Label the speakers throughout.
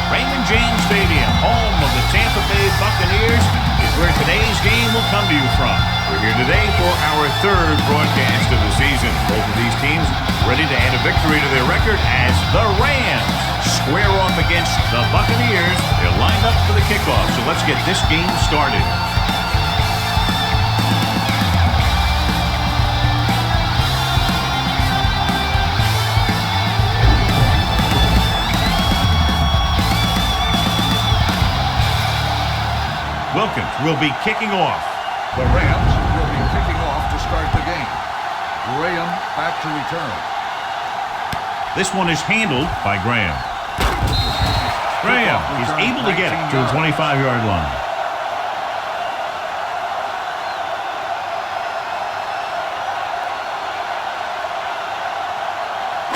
Speaker 1: Raymond James Stadium, home of the Tampa Bay Buccaneers, is where today's game will come to you from. We're here today for our third broadcast of the season. Both of these teams ready to add a victory to their record as the Rams square off against the Buccaneers. They're lined up for the kickoff, so let's get this game started. Wilkins will be kicking off.
Speaker 2: The Rams will be kicking off to start the game. Graham back to return.
Speaker 1: This one is handled by Graham. Graham is able to get it to the 25-yard line.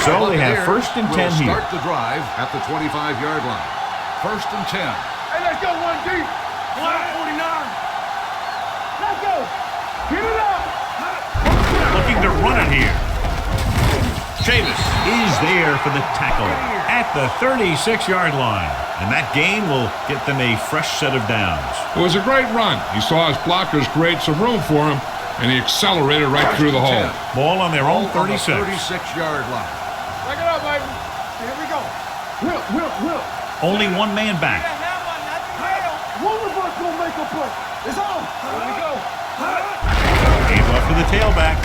Speaker 1: So they have first and 10 here.
Speaker 2: Start the drive at the 25-yard line. First and 10.
Speaker 3: Hey, let's go, 1G. 49. Let's go. Get it up.
Speaker 1: Looking to run it here. Chavis is there for the tackle at the 36-yard line. And that gain will get them a fresh set of downs.
Speaker 4: It was a great run. He saw his blockers create some room for him, and he accelerated right through the hole.
Speaker 1: Ball on their own 36.
Speaker 2: 36-yard line.
Speaker 3: Break it up, baby. Here we go. Will.
Speaker 1: Only one man back.
Speaker 3: One of us gonna make a play. It's on. Here we go.
Speaker 1: Gave up to the tailback.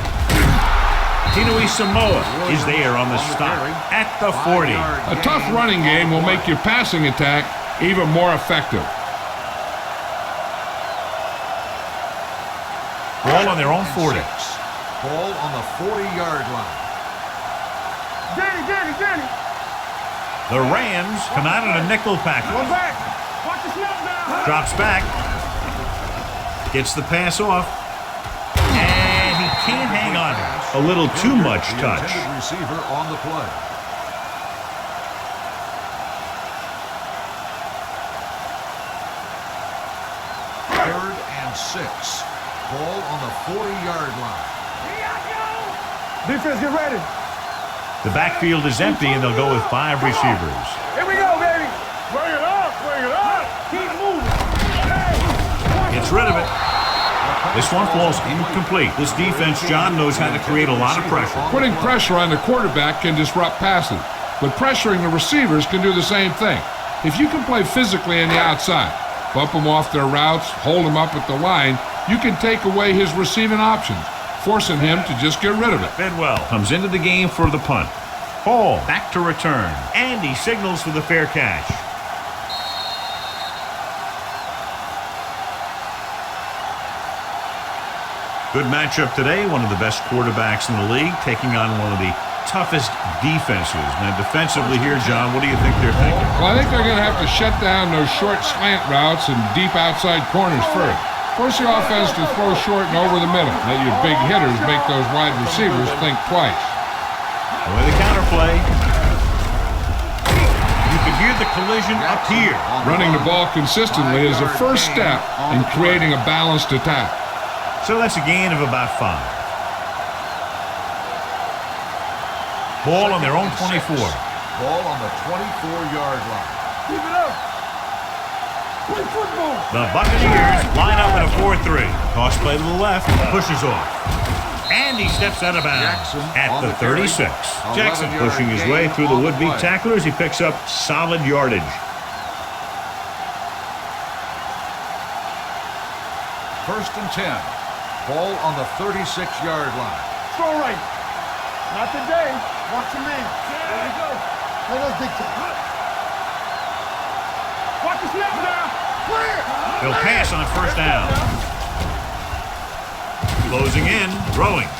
Speaker 1: Tinui Samoa is there on the stop at the 40.
Speaker 4: A tough running game will make your passing attack even more effective.
Speaker 1: Ball on their own 40.
Speaker 2: Ball on the 40-yard line.
Speaker 3: Danny.
Speaker 1: The Rams come out in a nickel package.
Speaker 3: Go back. Watch the snap now.
Speaker 1: Drops back. Gets the pass off. And he can't hang on. A little too much touch.
Speaker 2: Receiver on the play. Third and 6. Ball on the 40-yard line.
Speaker 3: Defense, get ready.
Speaker 1: The backfield is empty, and they'll go with 5 receivers.
Speaker 3: Here we go, baby. Bring it up. Keep moving.
Speaker 1: Gets rid of it. This one falls incomplete. This defense, John, knows how to create a lot of pressure.
Speaker 4: Putting pressure on the quarterback can disrupt passing, but pressuring the receivers can do the same thing. If you can play physically on the outside, bump them off their routes, hold them up at the line, you can take away his receiving options, forcing him to just get rid of it.
Speaker 1: Bidwell comes into the game for the punt. Ball back to return. And he signals for the fair catch. Good matchup today. One of the best quarterbacks in the league taking on one of the toughest defenses. Now defensively here, John, what do you think they're thinking?
Speaker 4: Well, I think they're going to have to shut down those short slant routes and deep outside corners first. Force the offense to throw short and over the middle. Let your big hitters make those wide receivers think twice.
Speaker 1: Away the counterplay. You can hear the collision up here.
Speaker 4: Running the ball consistently is the first step in creating a balanced attack.
Speaker 1: So that's a gain of about 5. Ball on their own 24.
Speaker 2: Ball on the 24-yard line.
Speaker 3: Keep it up. Play football.
Speaker 1: The Buccaneers line up in a 4-3. Toss play to the left, pushes off. And he steps out of bounds at the 36. Jackson pushing his way through the would-be tacklers. He picks up solid yardage.
Speaker 2: First and 10. Ball on the 36-yard line.
Speaker 3: Throw right. Not today. Watch your man. There we go. Let us dictate. Watch the snap now. Clear.
Speaker 1: He'll pass on first down. Closing in, throwing.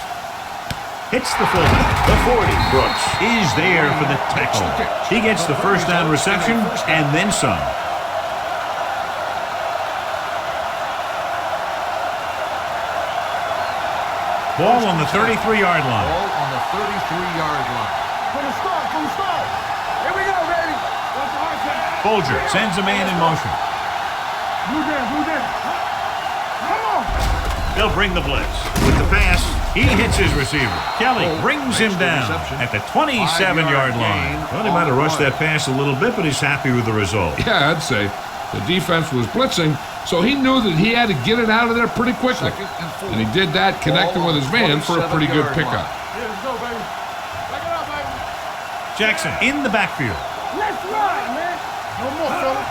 Speaker 1: Hits the fullback. The 40. Brooks is there for the tackle. He gets the first down reception and then some. Ball on the 33-yard line.
Speaker 2: Ball on the 33-yard line.
Speaker 3: From the start. Here we go, baby. Watch the hard pass.
Speaker 1: Folger sends a man in motion.
Speaker 3: Blue down. Come on.
Speaker 1: They'll bring the blitz. With the pass, he hits his receiver. Kelly brings him down at the 27-yard line. Well, he might have rushed that pass a little bit, but he's happy with the result.
Speaker 4: Yeah, I'd say. The defense was blitzing, so he knew that he had to get it out of there pretty quickly. And he did that, connecting with his man for a pretty good pickup.
Speaker 3: Let's go, baby. Back it up, baby.
Speaker 1: Jackson in the backfield.
Speaker 3: Let's ride, man. No more, fella.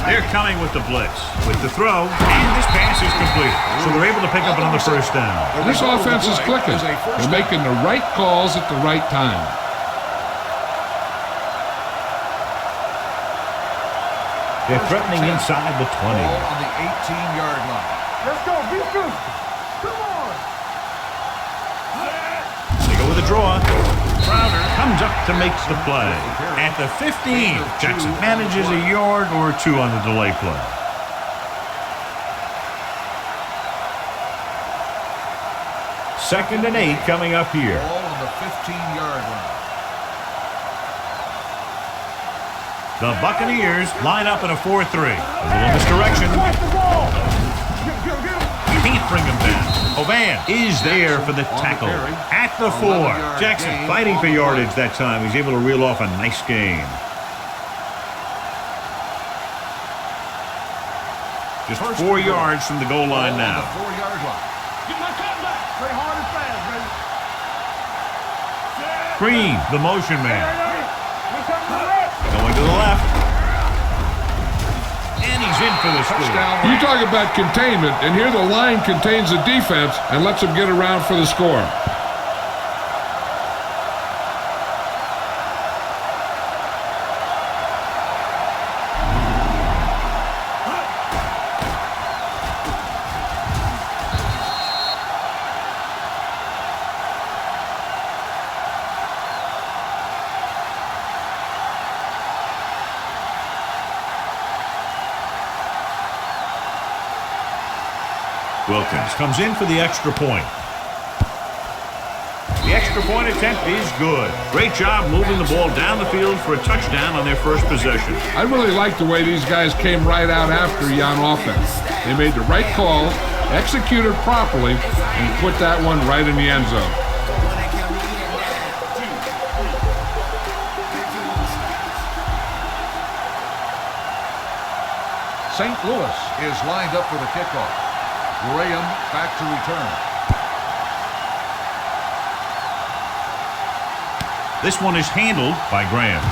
Speaker 1: They're coming with the blitz. With the throw, and this pass is complete. So they're able to pick up another first down.
Speaker 4: This offense is clicking. They're making the right calls at the right time.
Speaker 1: They're threatening inside the 20.
Speaker 2: Ball on the 18-yard line.
Speaker 3: Let's go. Be good. Come on.
Speaker 1: They go with a draw. Crowder comes up to make the play. At the 15, Jackson manages a yard or two on the delay play. Second and 8 coming up here.
Speaker 2: Ball on the 15-yard line.
Speaker 1: The Buccaneers line up in a 4-3. A little misdirection. Can't bring him down. Oban is there for the tackle. At the 4. Jackson fighting for yardage that time. He's able to reel off a nice gain. Just 4 yards from the goal line now.
Speaker 2: 4-yard line.
Speaker 3: Get my cut back. Play hard and fast, baby.
Speaker 1: Green, the motion man.
Speaker 3: We're coming to the left.
Speaker 1: Going to the left. And he's in for the score.
Speaker 4: You talk about containment, and here the line contains the defense and lets them get around for the score.
Speaker 1: Wilkins comes in for the extra point. The extra point attempt is good. Great job moving the ball down the field for a touchdown on their first possession.
Speaker 4: I really like the way these guys came right out after you on offense. They made the right call, executed properly, and put that one right in the end zone.
Speaker 2: St. Louis is lined up for the kickoff. Graham back to return.
Speaker 1: This one is handled by Graham.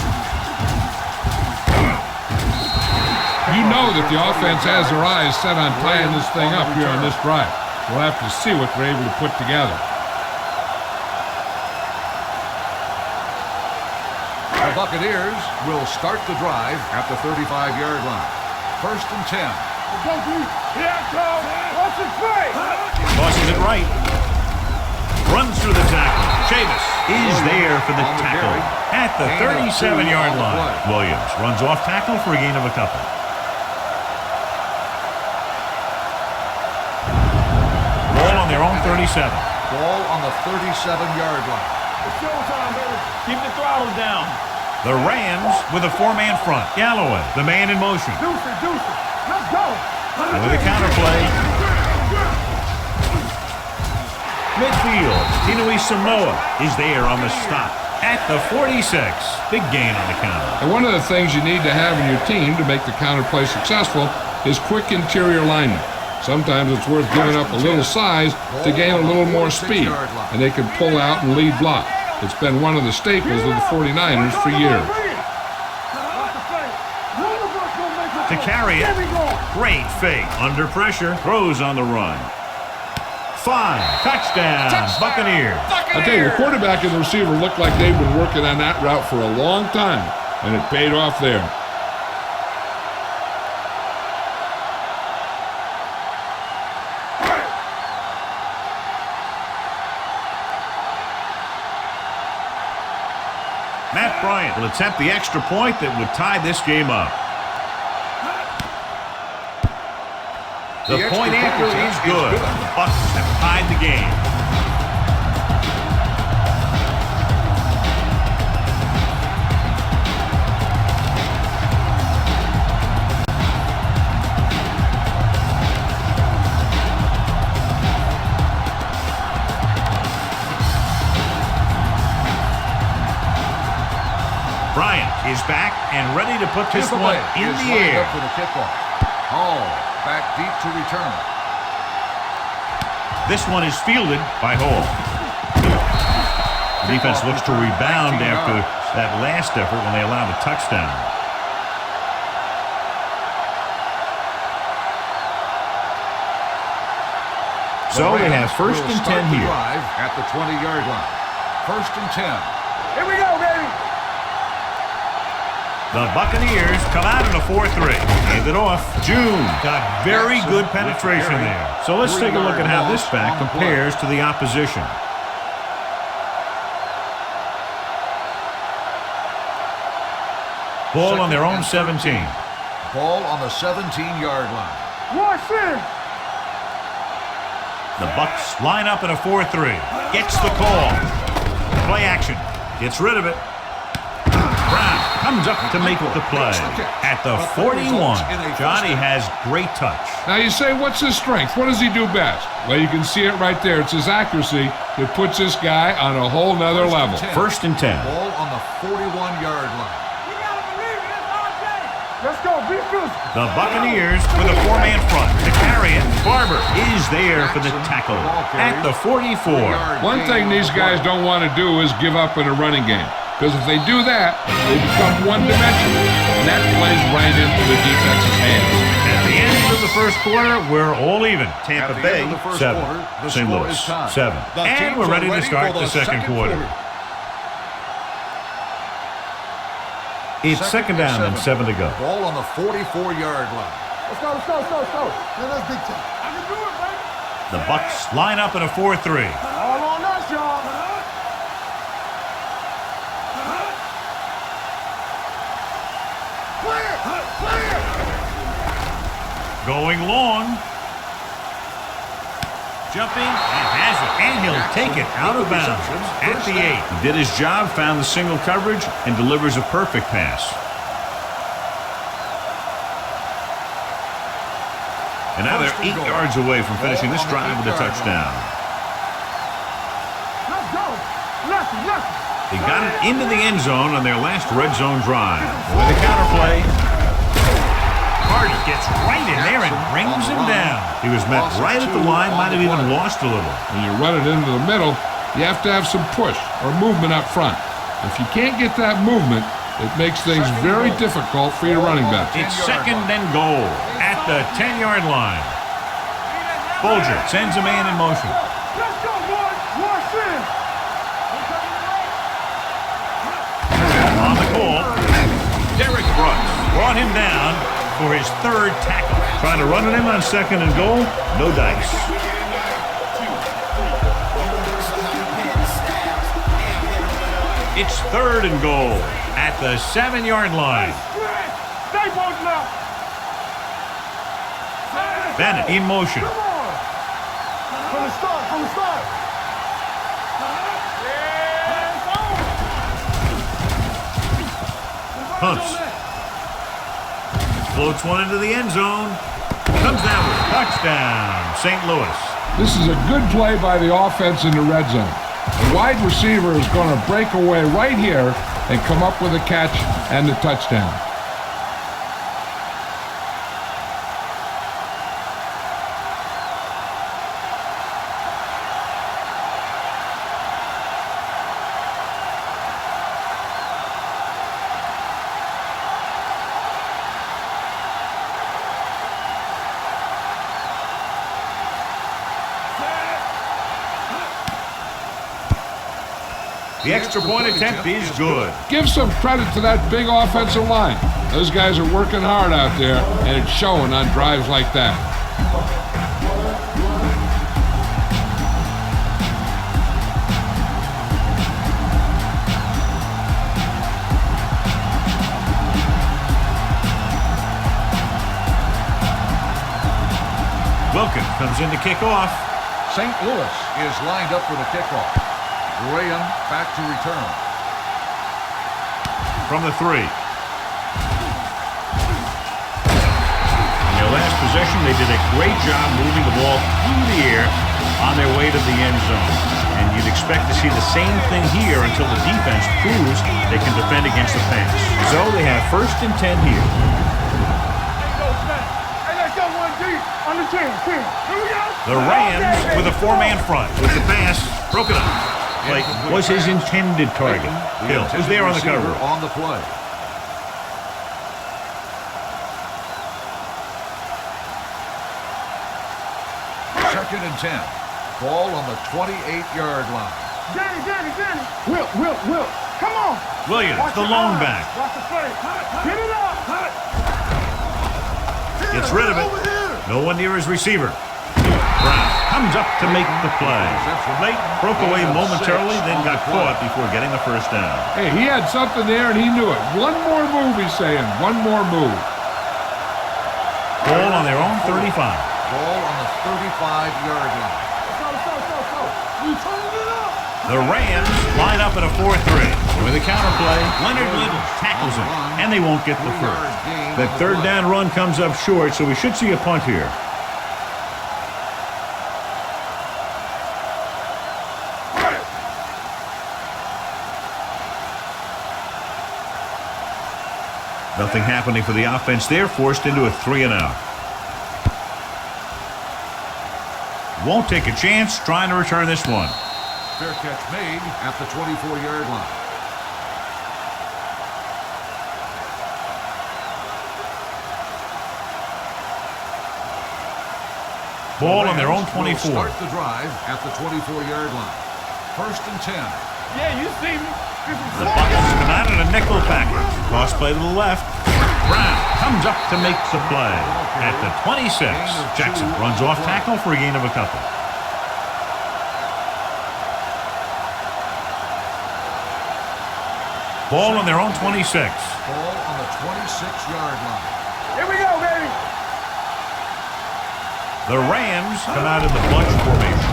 Speaker 4: You know that the offense has their eyes set on tying this thing up here on this drive. We'll have to see what they're able to put together.
Speaker 2: The Buccaneers will start the drive at the 35-yard line. First and 10.
Speaker 3: Go, please. Here I come. Watch it play.
Speaker 1: Tosses it right. Runs through the tackle. Chavis is there for the tackle at the 37-yard line. Williams runs off tackle for a gain of a couple. Ball on their own 37.
Speaker 2: Ball on the 37-yard line.
Speaker 3: It's showtime, baby.
Speaker 5: Keep the throttle down.
Speaker 1: The Rams with a 4-man front. Galloway, the man in motion.
Speaker 3: Deuce it. Let's go.
Speaker 1: And with a counterplay. Midfield, Tinui Samoa is there on the stop at the 46. Big gain on the counter.
Speaker 4: And one of the things you need to have in your team to make the counterplay successful is quick interior linemen. Sometimes it's worth giving up a little size to gain a little more speed, and they can pull out and lead block. It's been one of the staples of the 49ers for years.
Speaker 1: To carry it, great fake. Under pressure, throws on the run. 5, touchdown, Buccaneers.
Speaker 4: I tell you, the quarterback and the receiver look like they've been working on that route for a long time, and it paid off there.
Speaker 1: Matt Bryant will attempt the extra point that would tie this game up. The point after is good. The Bucs have tied the game. and ready to put this one in the air.
Speaker 2: For the kickoff. Hall back deep to return.
Speaker 1: This one is fielded by Hall. The defense looks to rebound after that last effort when they allowed a touchdown. So they have first and 10 here.
Speaker 2: At the 20-yard line. First and 10.
Speaker 3: Here we go, baby.
Speaker 1: The Buccaneers come out in a 4-3. Hand it off. June got very good penetration there. So let's take a look at how this back compares to the opposition. Ball on their own 17.
Speaker 2: Ball on the 17-yard line.
Speaker 3: Rush in.
Speaker 1: The Bucs line up in a 4-3. Gets the call. Play action. Gets rid of it. Brown comes up to make the play. At the 41. Johnny has great touch.
Speaker 4: Now you say, what's his strength? What does he do best? Well, you can see it right there. It's his accuracy that puts this guy on a whole nother level.
Speaker 1: First and 10.
Speaker 2: Ball on the 41-yard line.
Speaker 3: Let's go, be physical.
Speaker 1: The Buccaneers with a four-man front. To carry it, Barber is there for the tackle at the 44.
Speaker 4: One thing these guys don't want to do is give up in a running game. Because if they do that, they become one-dimensional. And that plays right into the defense's hands.
Speaker 1: At the end of the first quarter, we're all even. Tampa Bay, 7. St. Louis, 7. And we're ready to start the second quarter. It's second down and 7 to go.
Speaker 2: Ball on the 44-yard line.
Speaker 3: Let's go, let's go, let's go, let's go. Man, that's big time. I can do it, baby.
Speaker 1: The Bucs line up in a 4-3.
Speaker 3: All on us, y'all. Clear.
Speaker 1: Going long. Jumping and has it. And he'll take it out of bounds at the 8. He did his job, found the single coverage, and delivers a perfect pass. And now they're 8 yards away from finishing this drive with a touchdown.
Speaker 3: Let's go. Lefty.
Speaker 1: They got it into the end zone on their last red zone drive. With a counterplay. Hart gets right in there and brings him down. He was met right at the line, might have even lost a little.
Speaker 4: When you run it into the middle, you have to have some push or movement up front. If you can't get that movement, it makes things very difficult for your running back.
Speaker 1: It's second and goal at the 10-yard line. Folger sends a man in motion.
Speaker 3: Let's go, boys. Rush in.
Speaker 1: On the call, Derek Brooks brought him down for his third tackle. Trying to run it in on second and goal, no dice. It's third and goal at the 7-yard line.
Speaker 3: Stay both left.
Speaker 1: Bennett in motion.
Speaker 3: Come on. From the start.
Speaker 1: Hunts. Floats one into the end zone. Comes down with a touchdown. St. Louis.
Speaker 4: This is a good play by the offense in the red zone. The wide receiver is going to break away right here and come up with a catch and the touchdown.
Speaker 1: The extra point attempt is good.
Speaker 4: Give some credit to that big offensive line. Those guys are working hard out there, and it's showing on drives like that.
Speaker 1: Wilkins comes in to kick off.
Speaker 2: St. Louis is lined up for the kickoff. Graham back to return.
Speaker 1: From the 3. In their last possession, they did a great job moving the ball through the air on their way to the end zone. And you'd expect to see the same thing here until the defense proves they can defend against the pass. So they have 1st and 10 here. The Rams with a 4-man front. With the pass, broken up. Like, was his intended target. Hill was there on the cover.
Speaker 2: On the play. Second and 10. Ball on the 28-yard line.
Speaker 3: Danny. Will. Come on.
Speaker 1: Williams, the lone back.
Speaker 3: Watch the play. Get it up.
Speaker 1: Gets rid of it. No one near his receiver. Brown comes up to make the play. Late, broke away momentarily, then got caught before getting the 1st down.
Speaker 4: Hey, he had something there, and he knew it. One more move, he's saying. One more move.
Speaker 1: Ball on their own 35.
Speaker 2: Ball on the 35-yard line.
Speaker 1: The Rams line up at a 4-3. With a counter play, Leonard Little tackles him, and they won't get the 1st. That 3rd down run comes up short, so we should see a punt here. Nothing happening for the offense there, forced into a 3-and-out. Won't take a chance, trying to return this one.
Speaker 2: Fair catch made at the 24-yard line.
Speaker 1: Ball on their own 24.
Speaker 2: Start the drive at the 24-yard line. 1st and 10.
Speaker 3: Yeah, you see me.
Speaker 1: The Bucs come out in a nickel package. Cross play to the left. Brown comes up to make the play. At the 26, Jackson runs off tackle for a gain of a couple. Ball on their own 26.
Speaker 2: Ball on the 26-yard line.
Speaker 3: Here we go, baby.
Speaker 1: The Rams come out in the bunch formation.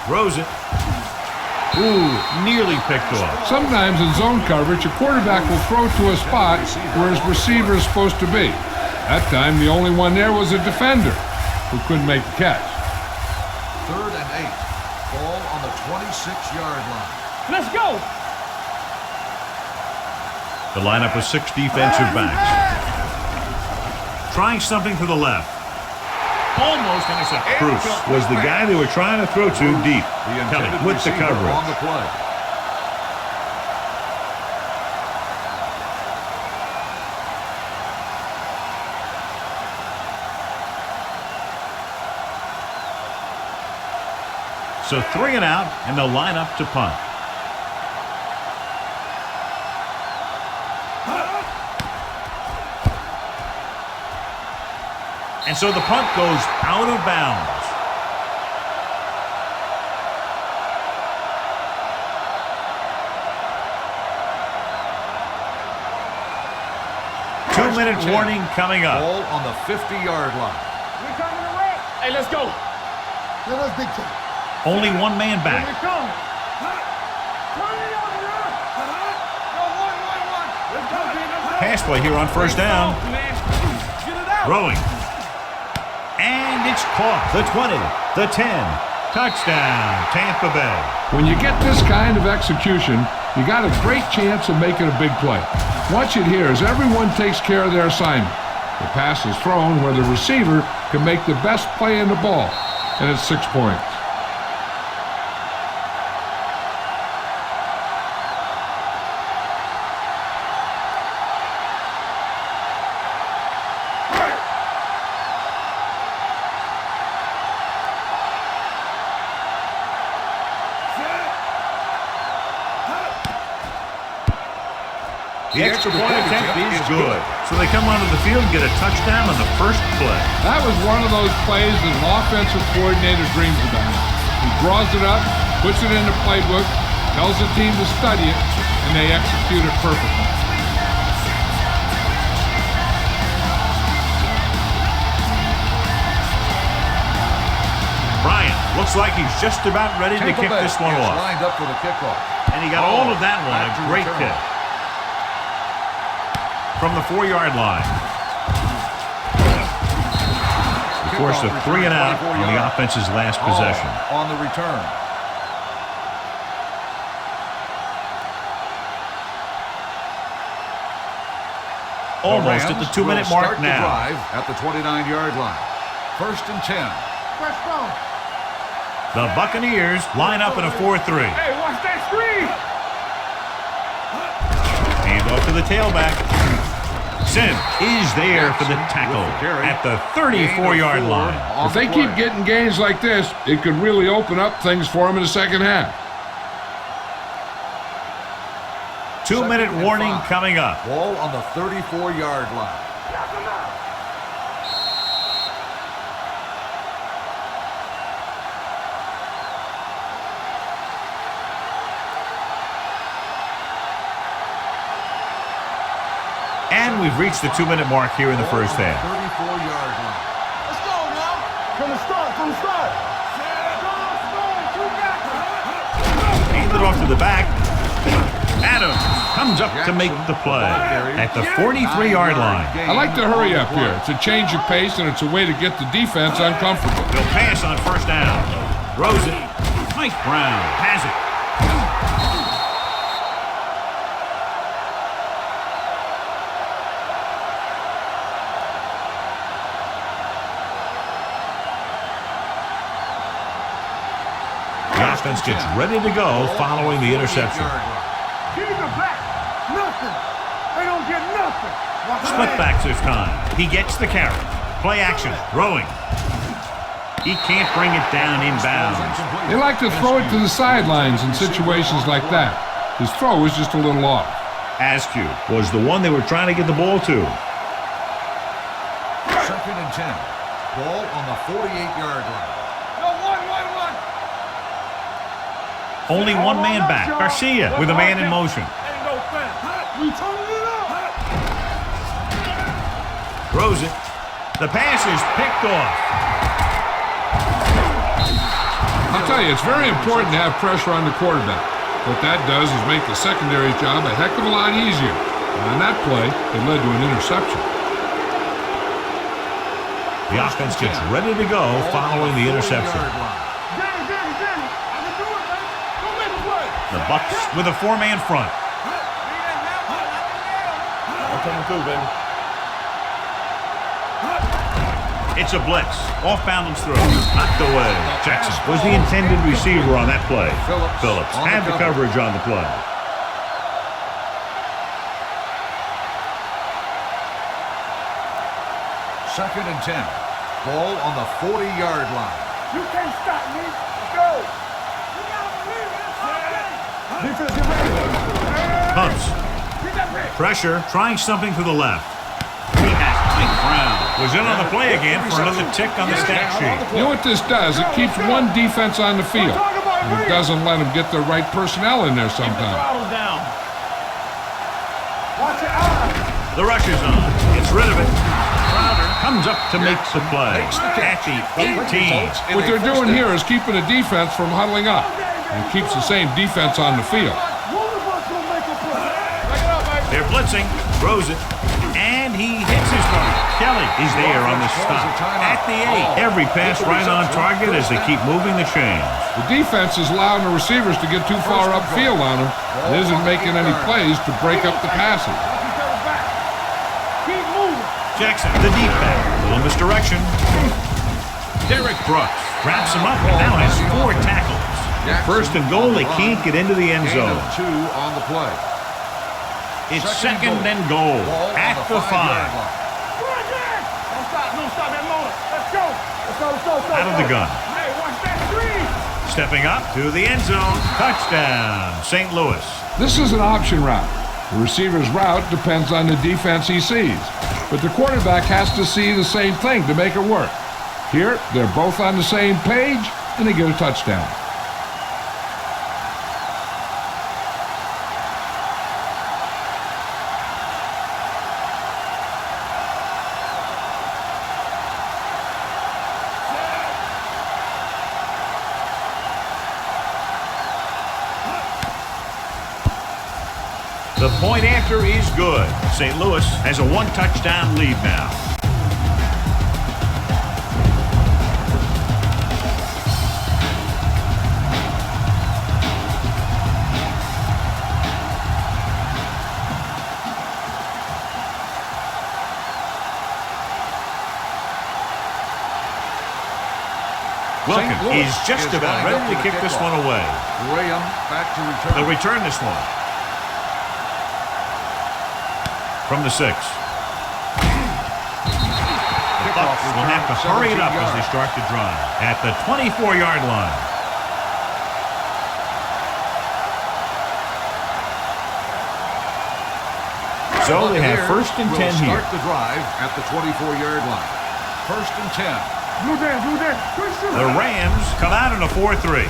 Speaker 1: Throws it. Ooh, nearly picked off.
Speaker 4: Sometimes in zone coverage, a quarterback will throw to a spot where his receiver is supposed to be. That time, the only one there was a defender who couldn't make the catch.
Speaker 2: 3rd and 8. Ball on the 26-yard line.
Speaker 3: Let's go.
Speaker 1: The lineup of 6 defensive backs. Trying something to the left. Almost intercepted. Bruce was the guy they were trying to throw to deep. Kelly with the coverage.
Speaker 2: On the play.
Speaker 1: So 3-and-out, and they'll line up to punt. And so the punt goes out of bounds. Two-minute warning coming up.
Speaker 2: Ball on the 50-yard line.
Speaker 3: We're coming to wreck. Hey, let's go. Let us big time.
Speaker 1: Only one man back.
Speaker 3: Here we come.
Speaker 1: Pass play here on 1st down. Throwing. And it's caught. The 20, the 10. Touchdown, Tampa Bay.
Speaker 4: When you get this kind of execution, you got a great chance of making a big play. Watch it here as everyone takes care of their assignment. The pass is thrown where the receiver can make the best play in the ball, and it's 6 points.
Speaker 1: The extra point attempt is good. So they come onto the field and get a touchdown on the first play.
Speaker 4: That was one of those plays that an offensive coordinator dreams about. He draws it up, puts it in the playbook, tells the team to study it, and they execute it perfectly.
Speaker 1: Bryant looks like he's just about ready to kick this one off.
Speaker 2: Lined up for the kickoff.
Speaker 1: And he got all of that one. A great kick. From the 4-yard line. forced a 3 and out on the offense's last possession.
Speaker 2: On the return.
Speaker 1: Almost at the 2-minute mark now.
Speaker 2: Drive at the 29-yard line. 1st and 10.
Speaker 3: First down.
Speaker 1: The Buccaneers line up in a 4-3.
Speaker 3: Hey, watch that screen.
Speaker 1: Hand off to the tailback. Sim is there for the tackle at the 34-yard line.
Speaker 4: If they keep getting gains like this, it could really open up things for them in the second half.
Speaker 1: 2-minute warning coming up.
Speaker 2: Ball on the 34-yard line.
Speaker 1: And we've reached the 2-minute mark here in the first half.
Speaker 2: 34-yard line.
Speaker 3: Let's go now. From the start.
Speaker 1: Handed off to the back. Adams comes up to make the play at the 43-yard line.
Speaker 4: I like to hurry up here. It's a change of pace, and it's a way to get the defense uncomfortable.
Speaker 1: He'll pass on 1st down. Throws it. Mike Brown has it. The offense gets ready to go following the interception.
Speaker 3: Give me the back. Nothing. They don't get nothing.
Speaker 1: Split backs this time. He gets the carry. Play action. Throwing. He can't bring it down inbounds.
Speaker 4: They like to throw it to the sidelines in situations like that. His throw is just a little off.
Speaker 1: Askew was the one they were trying to get the ball to.
Speaker 2: 2nd and 10. Ball on the 48-yard line.
Speaker 3: No, one.
Speaker 1: Only one man back. Garcia with a man in motion.
Speaker 3: Ain't no fan. We turning it up.
Speaker 1: Throws it. The pass is picked off.
Speaker 4: I'll tell you, it's very important to have pressure on the quarterback. What that does is make the secondary job a heck of a lot easier. And on that play, it led to an interception.
Speaker 1: The offense gets ready to go following the interception.
Speaker 3: Danny. I can do it, man. Don't make a play.
Speaker 1: The Bucs with a 4-man front.
Speaker 3: I'm coming through, baby.
Speaker 1: It's a blitz. Off-balance throw. Knocked away. Jackson was the intended receiver on that play. Phillips had the coverage on the play.
Speaker 2: Second and 10. Ball on the 40-yard line.
Speaker 3: You can't stop me. Let's go. You gotta believe it. Defense, get ready.
Speaker 1: Pumps.
Speaker 3: Get that pick.
Speaker 1: Pressure. Trying something to the left. He has Mike Brown. Was in on the play again for another tick on the stat sheet.
Speaker 4: You know what this does? It keeps one defense on the field. And it doesn't let them get the right personnel in there sometimes.
Speaker 3: Watch your eyes.
Speaker 1: The rush is on. Gets rid of it. Crowder comes up to make the play. At the 18.
Speaker 4: What they're doing here is keeping the defense from huddling up. And it keeps the same defense on the field.
Speaker 3: One of us gonna make a play. Break it up, baby.
Speaker 1: They're blitzing. Throws it. And he hits his target. Kelly is there on the stop. At the 8. Every pass right on target as they keep moving the chains.
Speaker 4: The defense is allowing the receivers to get too far upfield on them and isn't making any plays to break up the passing.
Speaker 3: Keep moving.
Speaker 1: Jackson, the deep back. Little misdirection. Derek Brooks wraps him up and now has 4 tackles. First and goal, they can't get into the end zone.
Speaker 2: 2 on the play.
Speaker 1: It's second and goal at the 5.
Speaker 3: Don't stop that motor. Let's go.
Speaker 1: Out of the gun.
Speaker 3: Hey, watch that screen.
Speaker 1: Stepping up to the end zone. Touchdown, St. Louis.
Speaker 4: This is an option route. The receiver's route depends on the defense he sees. But the quarterback has to see the same thing to make it work. Here, they're both on the same page, and they get a touchdown.
Speaker 1: The point after is good. St. Louis has a 1-touchdown lead now. Wilkins is just about ready to kick this one away.
Speaker 2: Graham back to return.
Speaker 1: They'll return this one. From the 6. The Bucs will have to hurry it up as they start to drive at the 24-yard line. So they have 1st and 10 here.
Speaker 2: Start the drive at the 24-yard line. 1st and 10.
Speaker 1: The Rams come out in a 4-3.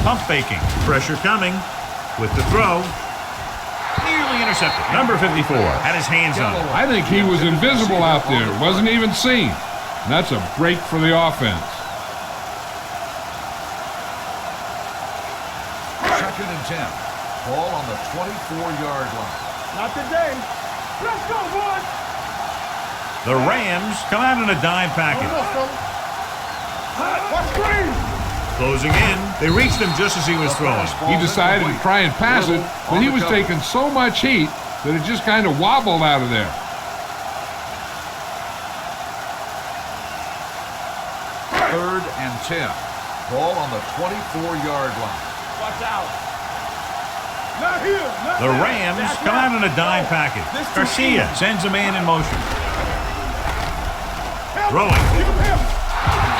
Speaker 1: Pump faking. Pressure coming with the throw. Nearly intercepted. Number 54 had his hands on it.
Speaker 4: I think he was invisible out there. Wasn't even seen. And that's a break for the offense.
Speaker 2: 2nd and 10. Ball on the 24-yard line.
Speaker 3: Not today. Let's go, boys.
Speaker 1: The Rams come out in a dime package.
Speaker 3: Watch screen.
Speaker 1: Closing in. They reached him just as he was throwing.
Speaker 4: He decided to try and pass it, but he was taking so much heat that it just kind of wobbled out of there.
Speaker 2: Third and 10. Ball on the 24-yard line.
Speaker 3: Watch out. Not here. Not
Speaker 1: The
Speaker 3: there.
Speaker 1: Rams
Speaker 3: That's
Speaker 1: come out
Speaker 3: right.
Speaker 1: in a dime package.
Speaker 3: This too
Speaker 1: Garcia
Speaker 3: easy.
Speaker 1: sends a man in motion.
Speaker 3: Help.
Speaker 1: Throwing.
Speaker 3: Give him help.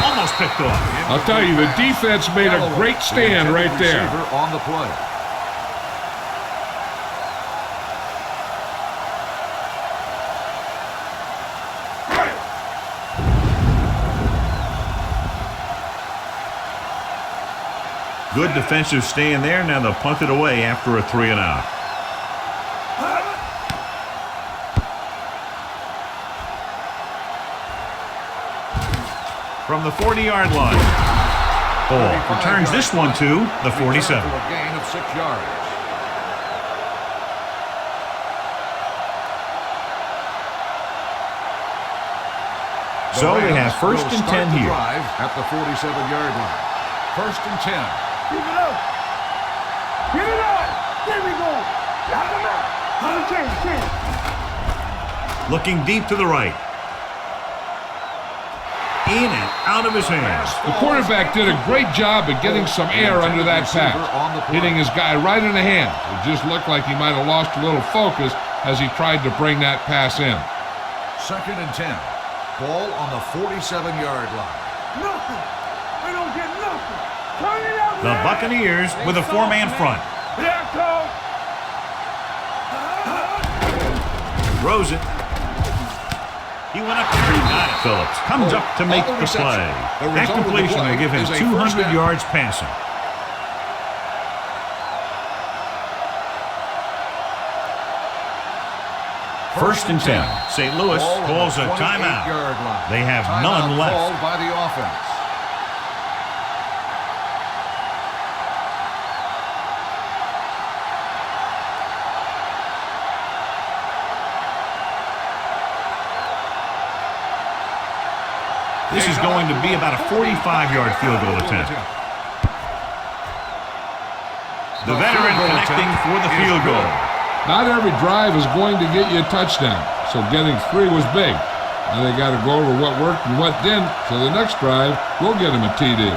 Speaker 1: Almost picked off.
Speaker 4: I'll tell you, the defense made a great stand right there.
Speaker 2: Receiver on the play.
Speaker 1: Good defensive stand there. Now they'll punt it away after a 3 and out. From the 40-yard line. Ball returns this one to the 47.
Speaker 2: For a gain of 6 yards.
Speaker 1: So they have 1st and 10 here.
Speaker 2: Drive at the 47-yard line. 1st and 10.
Speaker 3: Keep it up. Get it up. There we go. Knock him out. On the change.
Speaker 1: Looking deep to the right. In and out of his hands.
Speaker 4: The quarterback did a great job of getting some air under that pass, hitting his guy right in the hand. It just looked like he might have lost a little focus as he tried to bring that pass in.
Speaker 2: 2nd and 10. Ball on the 47-yard line.
Speaker 3: Nothing. We don't get nothing. Turn it out.
Speaker 1: The Buccaneers with a 4-man front.
Speaker 3: Yeah, Cole.
Speaker 1: Throws it. He went up there and got it. Phillips comes up to make the play. That completion will give him 200 yards passing. First and 10. St. Louis calls a timeout. They have none left.
Speaker 2: Called by the offense.
Speaker 1: This is going to be about a 45-yard field goal attempt. The veteran connecting for the field goal.
Speaker 4: Not every drive is going to get you a touchdown, so getting 3 was big. Now they got to go over what worked and what didn't, so the next drive will get him a TD.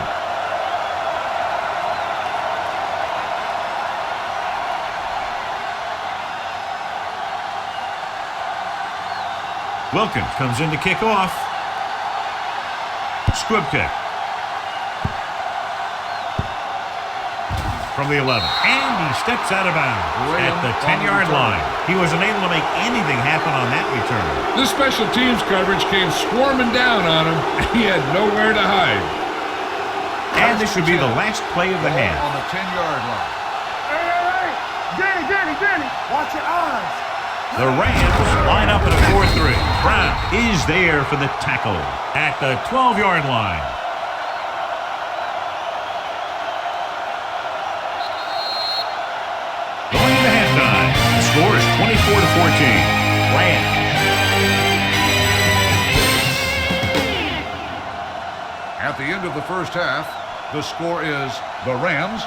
Speaker 1: Wilkins comes in to kick off. Squib kick. From the 11. And he steps out of bounds at the 10-yard line. He wasn't able to make anything happen on that return.
Speaker 4: This special teams coverage came swarming down on him, and he had nowhere to hide.
Speaker 1: And this should be the last play of the half.
Speaker 2: On the 10-yard line.
Speaker 3: Hey. Danny. Watch your eyes.
Speaker 1: The Rams line up at a 4-3. Brown is there for the tackle at the 12-yard line. Going into halftime, the score is 24-14. Rams.
Speaker 2: At the end of the first half, the score is the Rams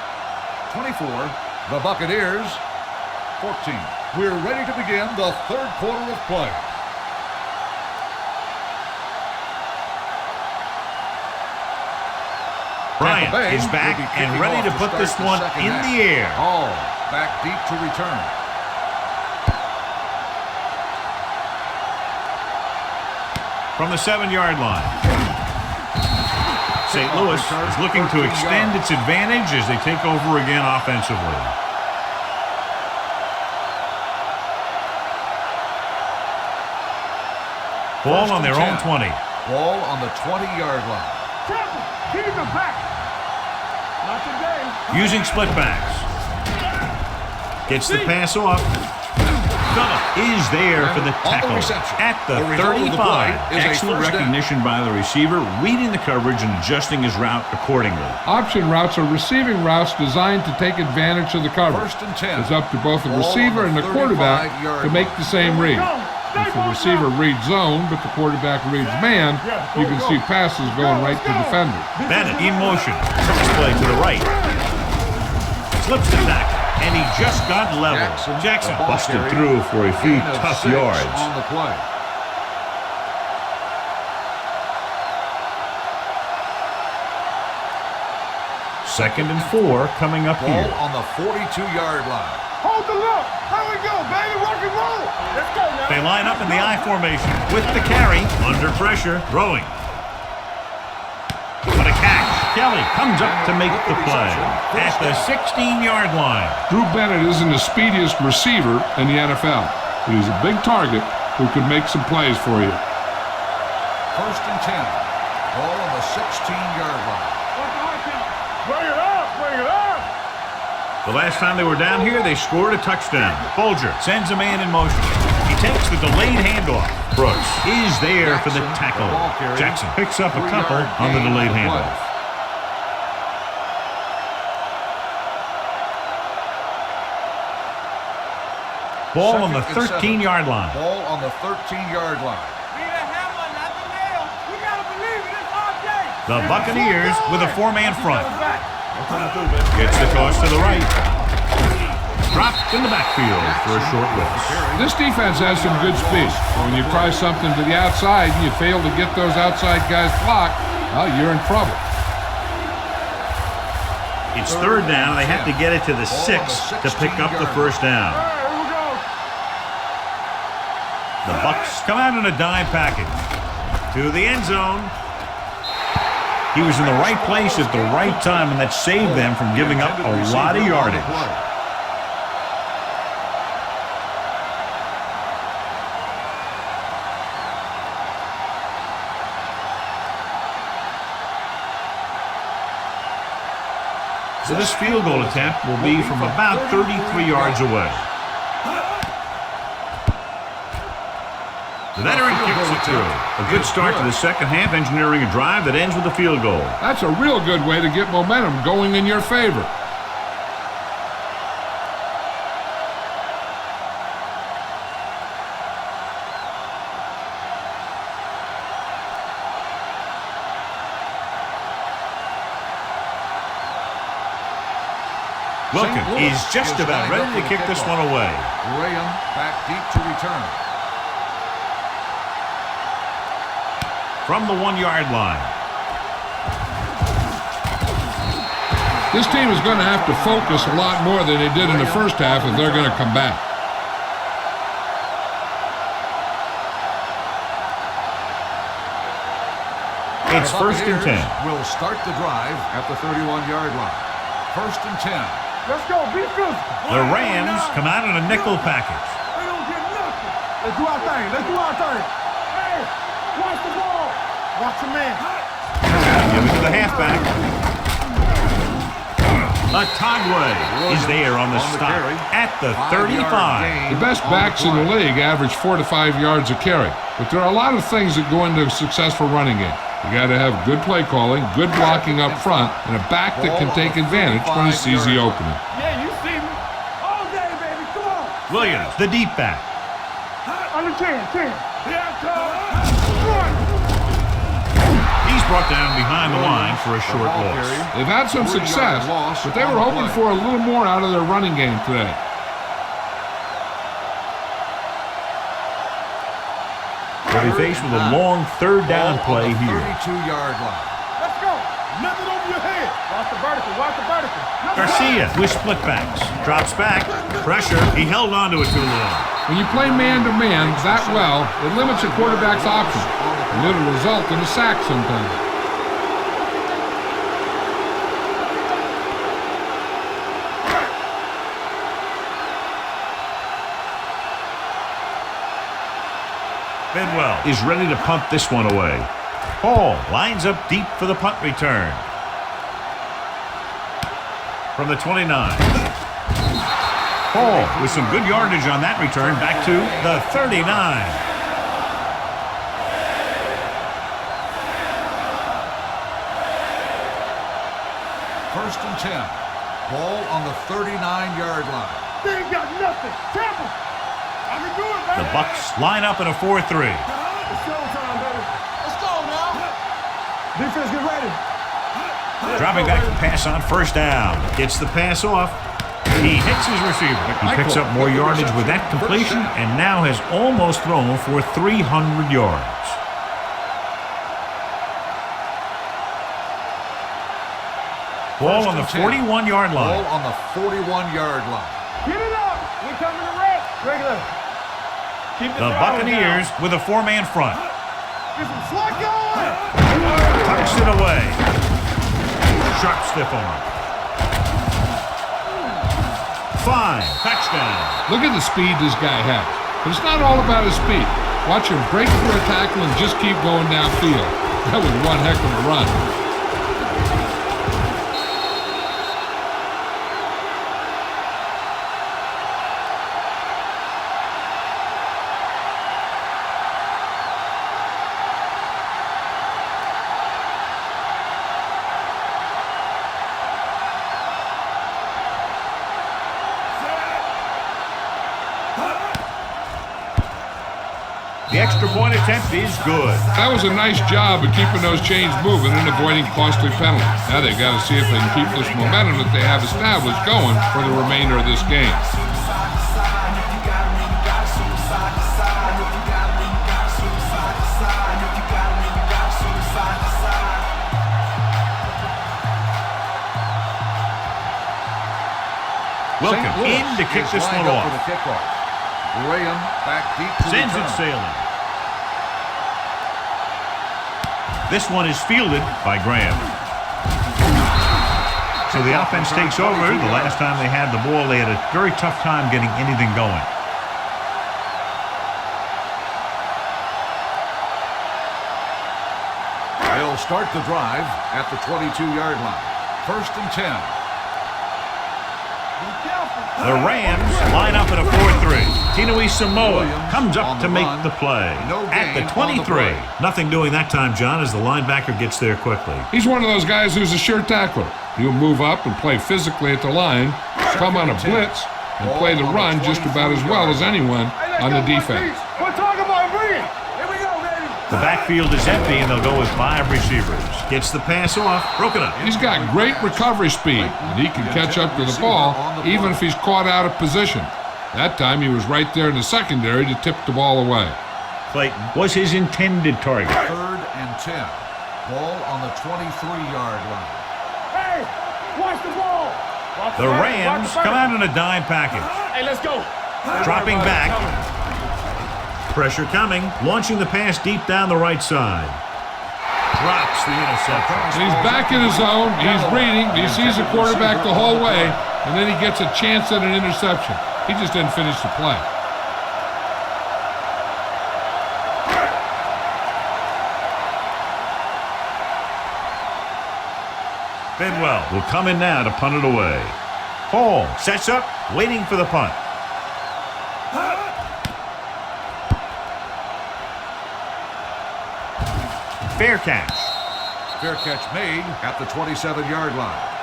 Speaker 2: 24, the Buccaneers 14. We're ready to begin the third quarter of play.
Speaker 1: Bryant is back and ready to put this one in the air.
Speaker 2: Ball back deep to return.
Speaker 1: From the 7-yard line. St. Louis is looking to extend its advantage as they take over again offensively. Ball on their own 20.
Speaker 2: Ball on the 20-yard line.
Speaker 3: Keep him back. Not today.
Speaker 1: Using split backs. Gets the pass off. Phillip is there for the tackle at the 35. Excellent recognition by the receiver, reading the coverage and adjusting his route accordingly.
Speaker 4: Option routes are receiving routes designed to take advantage of the coverage.
Speaker 2: First and 10.
Speaker 4: It's up to both the receiver and the quarterback to make the same read. If the receiver reads zone, but the quarterback reads man, you can see passes going right to defenders.
Speaker 1: Bennett in motion. Cross play to the right. Slips the tackle, and he just got level. Jackson busted through for a few tough yards.
Speaker 2: On the play.
Speaker 1: Second and 4 coming up here.
Speaker 2: Ball on the 42-yard line.
Speaker 3: Hold the look. Here we go, baby. Rock and roll. Let's go now.
Speaker 1: They line up in the I formation with the carry. Under pressure, throwing. What a catch. Kelly comes up to make the play at the 16-yard line.
Speaker 4: Drew Bennett isn't the speediest receiver in the NFL, but he's a big target who could make some plays for you.
Speaker 2: First and 10. Ball on the 16-yard line.
Speaker 3: Bring it up. Bring it up.
Speaker 1: The last time they were down here, they scored a touchdown. Folger sends a man in motion. He takes the delayed handoff. Brooks is there for the tackle. Jackson picks up a couple on the delayed handoff. Ball on the 13-yard line.
Speaker 2: Ball on the 13-yard line.
Speaker 3: Be the hammer, not the nail. We gotta believe it. It's our day.
Speaker 1: The Buccaneers with a 4-man front. Gets the toss to the right. Dropped in the backfield for a short loss.
Speaker 4: This defense has some good speed. When you try something to the outside and you fail to get those outside guys blocked, well, you're in trouble.
Speaker 1: It's third down. They have to get it to the 6 to pick up the first down. The Bucs come out in a dime package to the end zone. He was in the right place at the right time, and that saved them from giving up a lot of yardage. So this field goal attempt will be from about 33 yards away. The veteran kicks it through. A good start to the second half, engineering a drive that ends with a field goal.
Speaker 4: That's a real good way to get momentum going in your favor.
Speaker 1: Wilkin is just about ready to kick this one away.
Speaker 2: Graham back deep to return.
Speaker 1: From the 1-yard line.
Speaker 4: This team is going to have to focus a lot more than they did in the first half if they're going to come back.
Speaker 1: It's first and 10.
Speaker 2: Will start the drive at the 31-yard line. First and 10.
Speaker 3: Let's go. Be physical.
Speaker 1: The Rams come out in a nickel package.
Speaker 3: They don't get nothing. Let's do our thing. Let's do our thing. Hey, watch the ball. Watch the man.
Speaker 1: Give it to the halfback. Atagwe is there on the stop at the 35.
Speaker 4: The best backs in the league average 4 to 5 yards a carry, but there are a lot of things that go into a successful running game. You got to have good play calling, good blocking up front, and a back that can take advantage when he sees the opening.
Speaker 3: Yeah, you see me. All day, baby. Come on.
Speaker 1: Williams, the deep back.
Speaker 3: Under 10.
Speaker 1: He's brought down behind the line for a short loss.
Speaker 4: They've had some success, but they were hoping for a little more out of their running game today.
Speaker 1: They'll be faced with a long third down play here.
Speaker 2: 32-yard line.
Speaker 3: Let's go. Nothing over your head. Watch the vertical. Watch the vertical.
Speaker 1: Garcia with split backs. Drops back. Pressure. He held on to it too long.
Speaker 4: When you play man-to-man that well, it limits a quarterback's options, and it'll result in a sack sometimes.
Speaker 1: Bidwell is ready to punt this one away. Hall lines up deep for the punt return. From the 29. Hall with some good yardage on that return back to the 39.
Speaker 2: First and 10. Ball on the 39-yard line.
Speaker 3: They ain't got nothing. Trap him. I can do it, baby.
Speaker 1: The Bucs line up in a 4-3.
Speaker 3: It's showtime, baby. Let's go now. Defense, get ready.
Speaker 1: Dropping back to pass on first down. Gets the pass off. He hits his receiver. He picks up more yardage with that completion and now has almost thrown for 300 yards. Ball on the 41-yard line.
Speaker 2: Ball on the 41-yard line.
Speaker 3: Get it up. We coming to wreck. Regular. Keep
Speaker 1: The Buccaneers with a four-man front.
Speaker 3: Get some slack going.
Speaker 1: Tucks it away. Sharp stiff arm. 5. Touchdown.
Speaker 4: Look at the speed this guy has. But it's not all about his speed. Watch him break through a tackle and just keep going downfield. That was one heck of a run.
Speaker 1: The extra point attempt is good.
Speaker 4: That was a nice job of keeping those chains moving and avoiding costly penalties. Now they've got to see if they can keep this momentum that they have established going for the remainder of this game.
Speaker 1: Wilkin in to kick this one off.
Speaker 2: Graham back deep to
Speaker 1: Sends
Speaker 2: return.
Speaker 1: it sailing. This one is fielded by Graham. So the offense takes over. The last time they had the ball, they had a very tough time getting anything going.
Speaker 2: They'll start the drive at the 22-yard line. First and 10.
Speaker 1: The Rams line up in a 4-3. Tinui Samoa comes up to make the play at the 23. Nothing doing that time, John, as the linebacker gets there quickly.
Speaker 4: He's one of those guys who's a sure tackler. He'll move up and play physically at the line, come on a blitz, and play the run just about as well as anyone on the defense.
Speaker 3: We're talking about reading. Here we go, baby.
Speaker 1: The backfield is empty, and they'll go with 5 receivers. Gets the pass off, broken up.
Speaker 4: He's got great recovery speed, and he can catch up to the ball even if he's caught out of position. That time he was right there in the secondary to tip the ball away.
Speaker 1: Clayton was his intended target.
Speaker 2: Third and 10. Ball on the 23-yard line.
Speaker 3: Hey, watch the ball. Watch
Speaker 1: The Rams come out in a dime package.
Speaker 3: Hey, let's go.
Speaker 1: Dropping back. Pressure coming. Launching the pass deep down the right side. Drops the interception.
Speaker 4: He's back in his zone. He's reading. He sees the quarterback the whole way, and then he gets a chance at an interception. He just didn't finish the play.
Speaker 1: Bidwell will come in now to punt it away. Hall sets up, waiting for the punt. Fair catch.
Speaker 2: Fair catch made at the 27-yard line.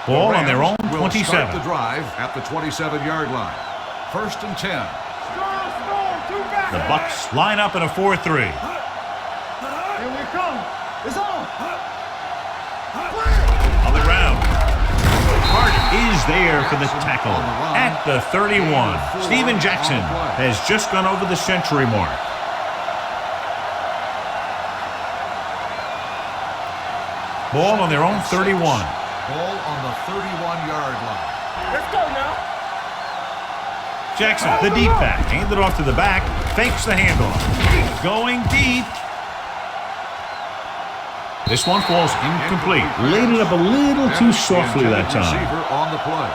Speaker 1: Ball on their own
Speaker 2: will
Speaker 1: 27.
Speaker 2: Start the drive at the 27-yard line. First and 10.
Speaker 1: The Bucs line up in a 4-3.
Speaker 3: Here we come. It's on.
Speaker 1: On the ground. Carter is there for the tackle at the 31. Steven Jackson has just gone over the century mark. Ball on their own 31.
Speaker 2: Ball on the 31-yard line.
Speaker 3: Let's go now.
Speaker 1: Jackson, the deep pass, handed off to the back, fakes the handoff. Going deep. This one falls incomplete. Laid it up a little too softly that time.
Speaker 2: Receiver on the play.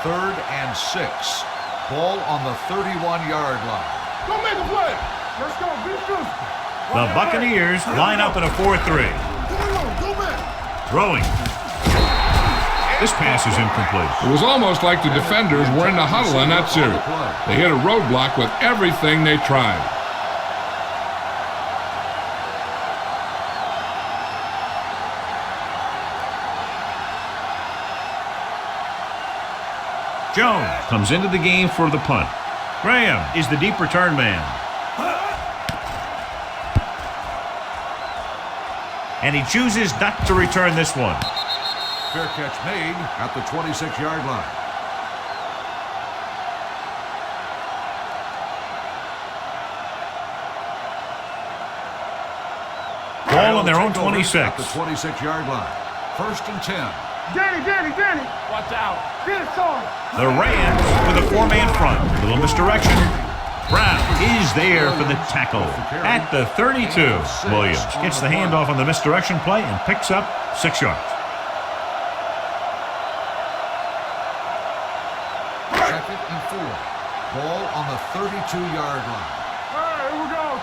Speaker 2: Third and 6. Ball on the 31-yard line.
Speaker 3: Go make a play. Let's go. Be physical.
Speaker 1: The Buccaneers line up in a 4-3.
Speaker 3: Go back.
Speaker 1: Throwing. This pass is incomplete.
Speaker 4: It was almost like the defenders were in the huddle on that series. They hit a roadblock with everything they tried.
Speaker 1: Jones comes into the game for the punt. Graham is the deep return man. And he chooses not to return this one.
Speaker 2: Fair catch made at the 26-yard line.
Speaker 1: Ball on their own 26.
Speaker 2: At the 26-yard line. First and 10.
Speaker 3: Danny. Watch out. Get it, son.
Speaker 1: The Rams with a 4-man front. Little misdirection. Brown is there for the tackle at the 32. Williams gets the handoff on the misdirection play and picks up 6 yards.
Speaker 2: Second and 4. Ball on the 32-yard line.
Speaker 3: All right, here we go.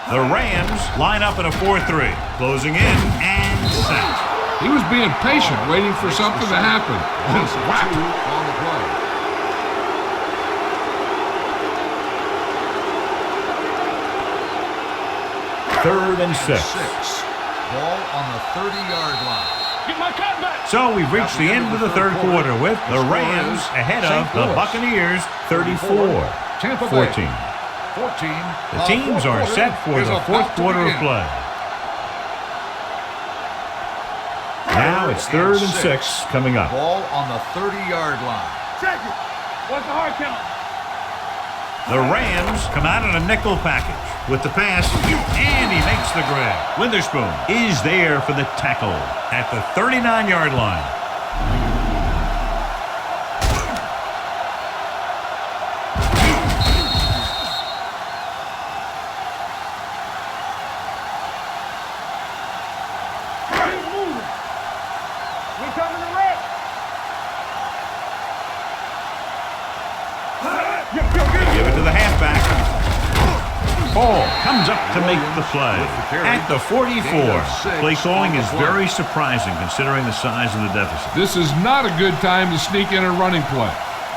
Speaker 1: The Rams line up in a 4-3. Closing in and set.
Speaker 4: He was being patient, waiting for something to happen.
Speaker 2: Whap. On the play.
Speaker 1: Third and 6.
Speaker 2: Ball on the 30-yard line.
Speaker 3: Get my cut back.
Speaker 1: So we've reached the end of the third quarter with the Rams ahead of the Buccaneers 34-14.
Speaker 2: Tampa Bay 14.
Speaker 1: The teams are set for the fourth quarter of play. Now it's third and 6 coming up.
Speaker 2: Ball on the 30-yard line.
Speaker 3: Check it. What's the hard count?
Speaker 1: The Rams come out in a nickel package with the pass, and he makes the grab. Witherspoon is there for the tackle at the 39-yard line.
Speaker 3: Keep moving. We coming to wreck.
Speaker 1: Give it to the halfback. Ball comes up to make the play at the 44. Play calling is very surprising considering the size of the deficit.
Speaker 4: This is not a good time to sneak in a running play.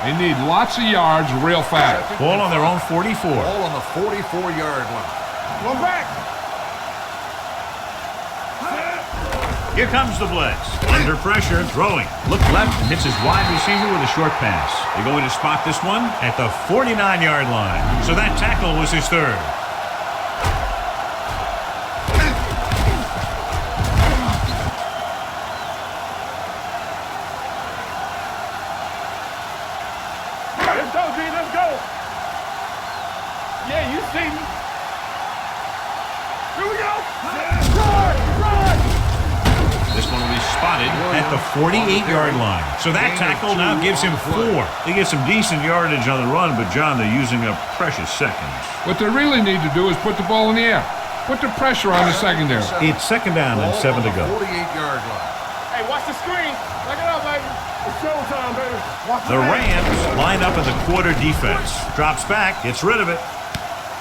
Speaker 4: They need lots of yards real fast.
Speaker 1: Ball on their own 44.
Speaker 2: Ball on the 44-yard line.
Speaker 3: One back.
Speaker 1: Here comes the blitz. Under pressure, throwing. Look left and hits his wide receiver with a short pass. They're going to spot this one at the 49-yard line. So that tackle was his third.
Speaker 3: Let's go, G. Let's go. Yeah, you see me. Here we go. Run.
Speaker 1: This one will be spotted at the 48-yard line. So that tackle now gives him 4. They get some decent yardage on the run, but, John, they're using up precious seconds.
Speaker 4: What they really need to do is put the ball in the air. Put the pressure on the secondary.
Speaker 1: It's second down and 7 to go.
Speaker 2: 48-yard line.
Speaker 3: Hey, watch the screen. Look it up, baby. It's showtime, baby. Watch
Speaker 1: The Rams line up in the quarter defense. Drops back, gets rid of it.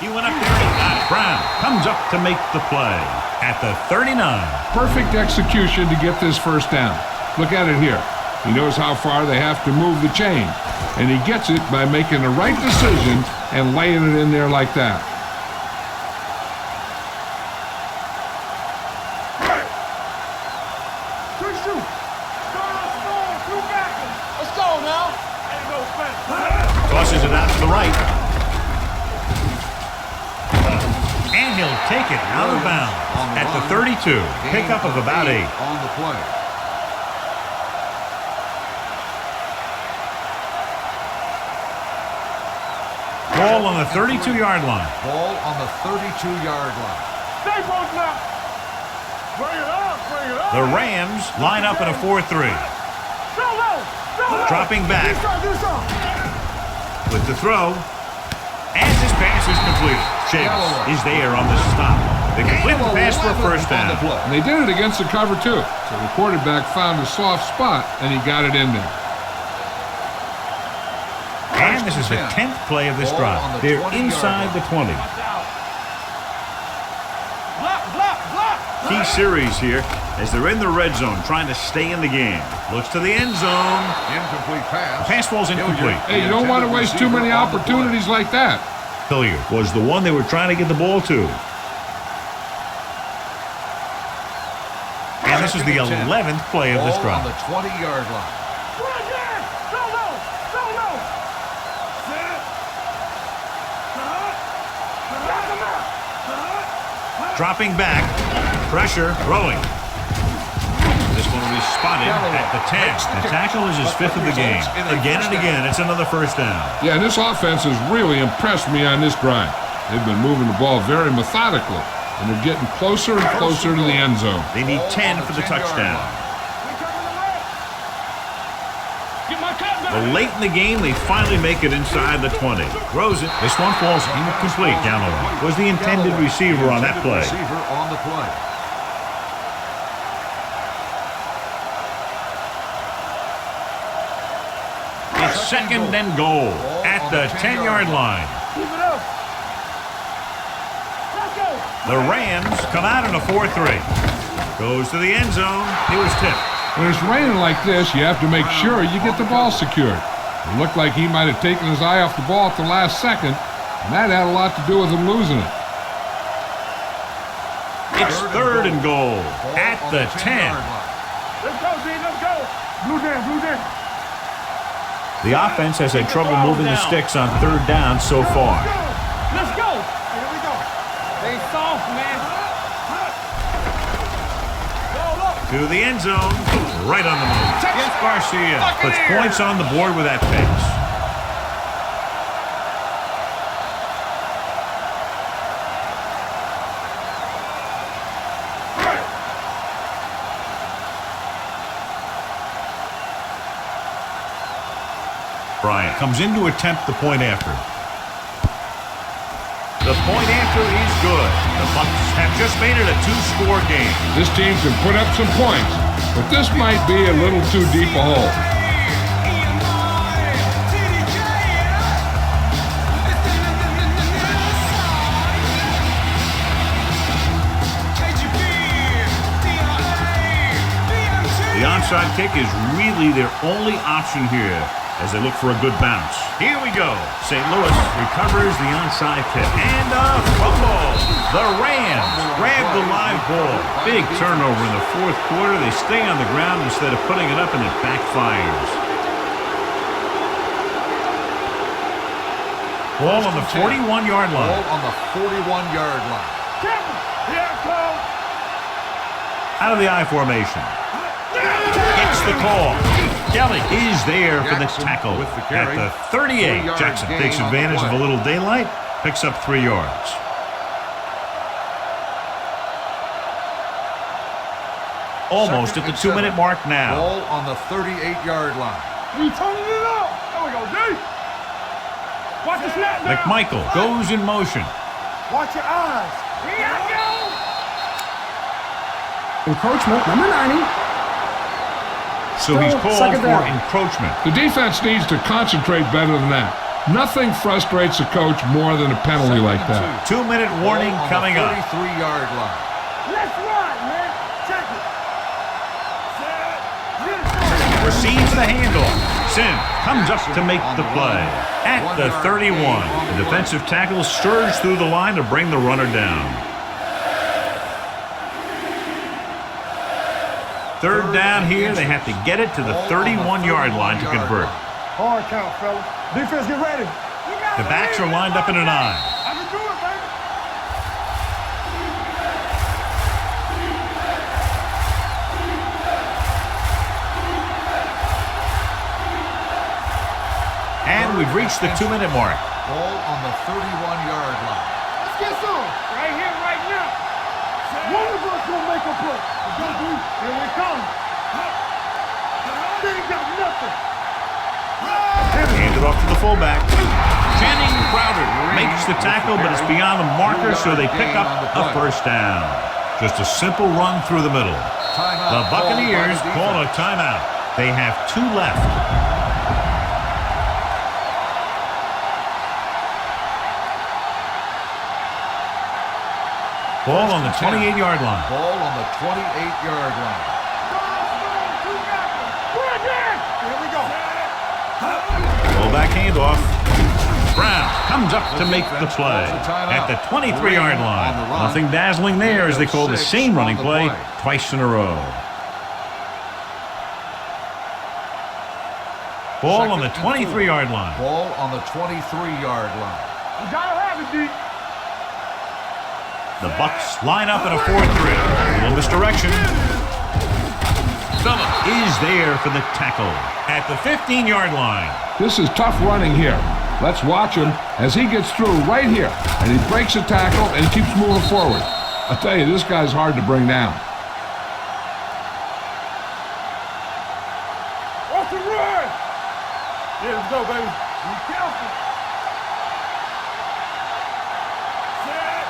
Speaker 1: He went up there and got it. Brown comes up to make the play at the 39.
Speaker 4: Perfect execution to get this first down. Look at it here. He knows how far they have to move the chain, and he gets it by making the right decision and laying it in there like that.
Speaker 3: Quick shoot. Two backers. Let's go now. There you go, Spence.
Speaker 1: Tosses it out to the right. And he'll take it out of bounds at the 32. Pickup of about 8.
Speaker 2: On the play.
Speaker 1: Ball on the 32-yard line.
Speaker 2: Ball on the 32-yard line.
Speaker 3: Stay both now. Bring it up, bring it up.
Speaker 1: The Rams line up in a 4-3.
Speaker 3: Go low, go low.
Speaker 1: Dropping back
Speaker 3: Do something.
Speaker 1: with the throw. And his pass is completed. Chase is there on the stop. They complete the pass for a first down.
Speaker 4: And they did it against the cover, too. So the quarterback found a soft spot, and he got it in there.
Speaker 1: And this is the 10th play of this drive. They're inside the 20. Key series here as they're in the red zone trying to stay in the game. Looks to the end zone.
Speaker 2: Incomplete pass.
Speaker 1: Pass ball's incomplete.
Speaker 4: Hey, you don't want to waste too many opportunities like that.
Speaker 1: Hilliard was the one they were trying to get the ball to. And this is the 11th play of this
Speaker 2: Ball
Speaker 1: drive.
Speaker 2: on the 20-yard line.
Speaker 1: Dropping back. Pressure. Throwing. This one will be spotted at the 10. The tackle is his 5th of the game. Again and again, it's another first down.
Speaker 4: Yeah, and this offense has really impressed me on this drive. They've been moving the ball very methodically, and they're getting closer and closer to the end zone.
Speaker 1: They need 10 for the touchdown. But late in the game, they finally make it inside the 20. Throws it. This one falls incomplete. Galloway was the intended receiver on that play. It's second and goal at the 10-yard line. The Rams come out in a 4-3. Goes to the end zone. He was tipped.
Speaker 4: When it's raining like this, you have to make sure you get the ball secured. It looked like he might have taken his eye off the ball at the last second, and that had a lot to do with him losing it.
Speaker 1: It's third and goal at the 10.
Speaker 3: Let's go, D, let's go. Blue down, blue down.
Speaker 1: The offense has had trouble moving the sticks on third down so far.
Speaker 3: Let's go. Here we go. Stay soft, man.
Speaker 1: To the end zone, right on the move. Yes, Garcia puts points on the board with that pass. Bryant comes in to attempt the point after. The point after is good. The Bucs have just made it a 2-score game.
Speaker 4: This team can put up some points, but this might be a little too deep a hole.
Speaker 1: The onside kick is really their only option here as they look for a good bounce. Here we go. St. Louis recovers the onside kick. And a fumble. The Rams grab the live ball. Big turnover in the fourth quarter. They stay on the ground instead of putting it up, and it backfires. Ball on the 41-yard line.
Speaker 2: Ball on the 41-yard line.
Speaker 1: Out of the I formation. Gets the call. Kelly is there for the tackle at the 38. Jackson takes advantage of a little daylight, picks up 3 yards. Almost at the 2-minute mark now.
Speaker 2: Ball on the 38-yard line.
Speaker 3: We turning it up. There we go, D. Watch the snap now.
Speaker 1: McMichael goes in motion.
Speaker 3: Watch your eyes. Here I go.
Speaker 5: Encroachment, number 90.
Speaker 1: So he's called
Speaker 5: Second
Speaker 1: for
Speaker 5: down.
Speaker 1: encroachment.
Speaker 4: The defense needs to concentrate better than that. Nothing frustrates a coach more than a penalty like that.
Speaker 1: 2-minute warning coming up.
Speaker 2: 33-yard line.
Speaker 3: Let's run, man. Check it.
Speaker 1: Receives the handoff. Sim comes up to make the play. At the 31, the defensive tackle surged through the line to bring the runner down. Third down here. They have to get it to the 31-yard line to convert.
Speaker 3: Hard count, fellas. Defense, get ready.
Speaker 1: The backs are lined up in an I.
Speaker 3: I can do it, baby.
Speaker 1: we've reached the 2-minute mark.
Speaker 2: Ball on the 31-yard line.
Speaker 3: Let's get some. Right here, right now. One of us gonna make a play. Here we come. They ain't got nothing.
Speaker 1: Hand it off to the fullback. Channing Crowder makes the tackle, but it's beyond the marker, so they pick up a first down. Just a simple run through the middle. The Buccaneers call a timeout. They have 2 left. Ball on the 28-yard line.
Speaker 2: Ball on the 28-yard line.
Speaker 3: Here we go.
Speaker 1: Fullback handoff. Brown comes up to make the play at the 23-yard line. Nothing dazzling there as they call the same running play twice in a row. Ball on the 23-yard line.
Speaker 2: Ball on the 23-yard line.
Speaker 3: You gotta have it, D.
Speaker 1: The Bucs line up in a 4-3. A little misdirection. Phillip is there for the tackle at the 15-yard line.
Speaker 4: This is tough running here. Let's watch him as he gets through right here. And he breaks a tackle and keeps moving forward. I tell you, this guy's hard to bring down.
Speaker 3: Watch the run. Yeah, let's go, baby. Be careful. Set.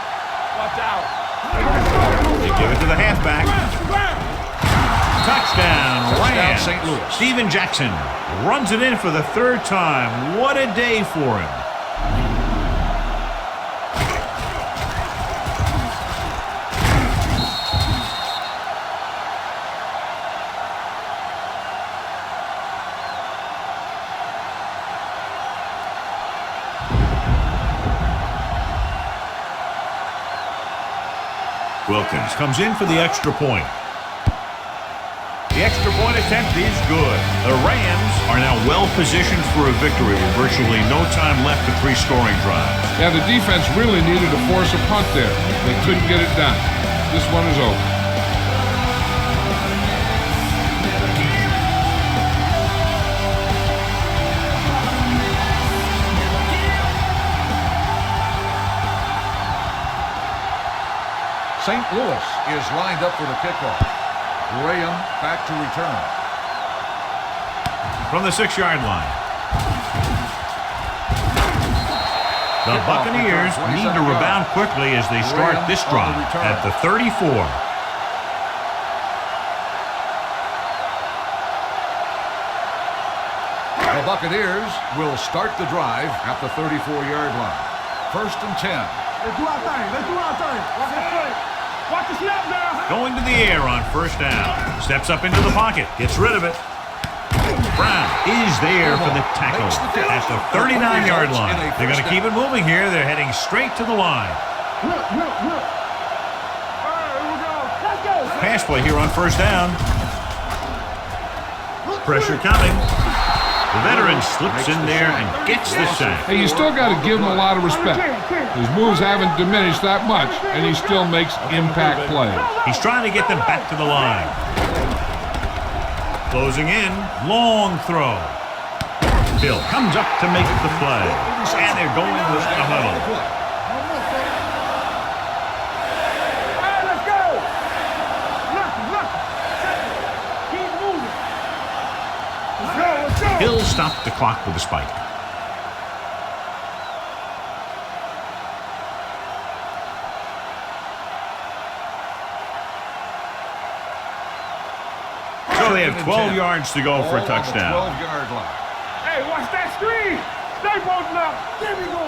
Speaker 3: Watch out.
Speaker 1: They give it to the halfback. Touchdown, Rams.
Speaker 2: St. Louis.
Speaker 1: Steven Jackson runs it in for the 3rd time. What a day for him. Wilkins comes in for the extra point. The extra point attempt is good. The Rams are now well positioned for a victory with virtually no time left for 3 scoring drives.
Speaker 4: Yeah, the defense really needed to force a punt there. They couldn't get it done. This one is over.
Speaker 2: St. Louis is lined up for the kickoff. Graham back to return.
Speaker 1: From the 6-yard line. The Buccaneers need to rebound quickly as they start this drive at the 34.
Speaker 2: The Buccaneers will start the drive at the 34-yard line. 1st and 10.
Speaker 3: Let's do our thing. Let's do our thing. Watch this play. Watch the snap now.
Speaker 1: Going to the air on 1st down. Steps up into the pocket. Gets rid of it. Brown is there for the tackle at the 39-yard line. They're going to keep it moving here. They're heading straight to the line.
Speaker 3: All right, here we go. Let's go.
Speaker 1: Pass play here on 1st down. Pressure coming. The veteran slips in there and gets the sack.
Speaker 4: Hey, you still got to give him a lot of respect. His moves haven't diminished that much, and he still makes impact plays.
Speaker 1: He's trying to get them back to the line. Closing in, long throw. Bill comes up to make the play. And they're going to the huddle.
Speaker 3: All right, let's go. Look. Keep moving. Let's go.
Speaker 1: Hill stopped the clock with a spike. So they have 12 yards to go for a touchdown.
Speaker 2: 12-yard line.
Speaker 3: Hey, watch that screen. Stay bolting up. There we go.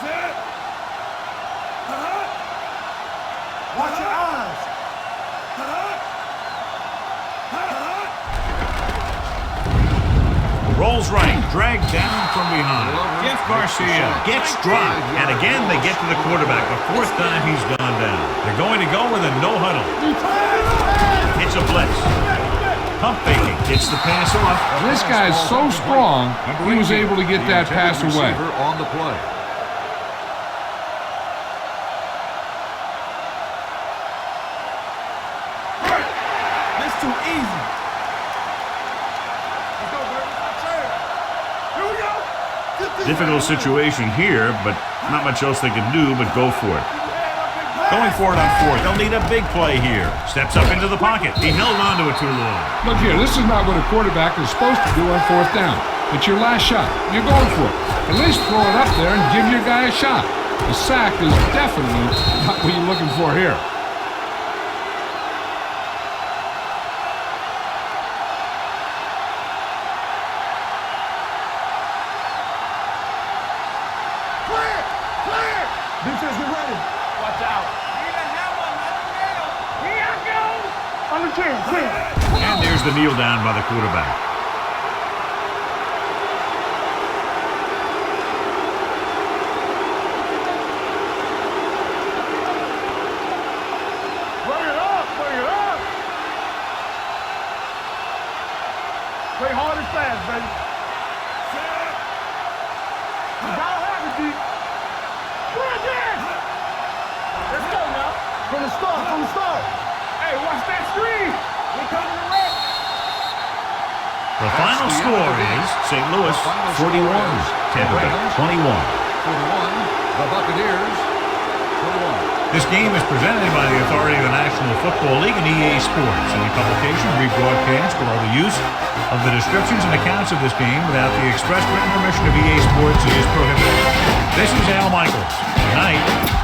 Speaker 3: Set. Watch your eyes.
Speaker 1: Rolls right, dragged down from behind. Jeff Garcia gets dropped, and again they get to the quarterback. The 4th time he's gone down. They're going to go with a no huddle. It's a blitz. Pump faking, gets the pass off.
Speaker 4: This guy's so strong, he was able to get that pass away.
Speaker 2: On the play.
Speaker 3: That's too easy. Let's go, baby. Here we go.
Speaker 1: Difficult situation here, but not much else they can do but go for it. Going for it on fourth. They'll need a big play here. Steps up into the pocket. He held on to it too long.
Speaker 4: Look here, this is not what a quarterback is supposed to do on fourth down. It's your last shot. You're going for it. At least throw it up there and give your guy a shot. The sack is definitely not what you're looking for here.
Speaker 3: Defense, get ready. Watch out. Here I go. On the 10.
Speaker 1: And there's the kneel down by the quarterback.
Speaker 3: Bring it up. Bring it up. Play hard and fast, baby. You gotta have it, D. Let's go now. From the start, from the start. Hey, watch that screen. We coming to wreck.
Speaker 1: The final score is St. Louis 41, Tampa Bay 21.
Speaker 2: 41, the Buccaneers 21.
Speaker 1: This game is presented by the authority of the National Football League and EA Sports. Any publication, rebroadcast, or other use of the descriptions and accounts of this game without the express written permission of EA Sports is prohibited. This is Al Michaels. Good night.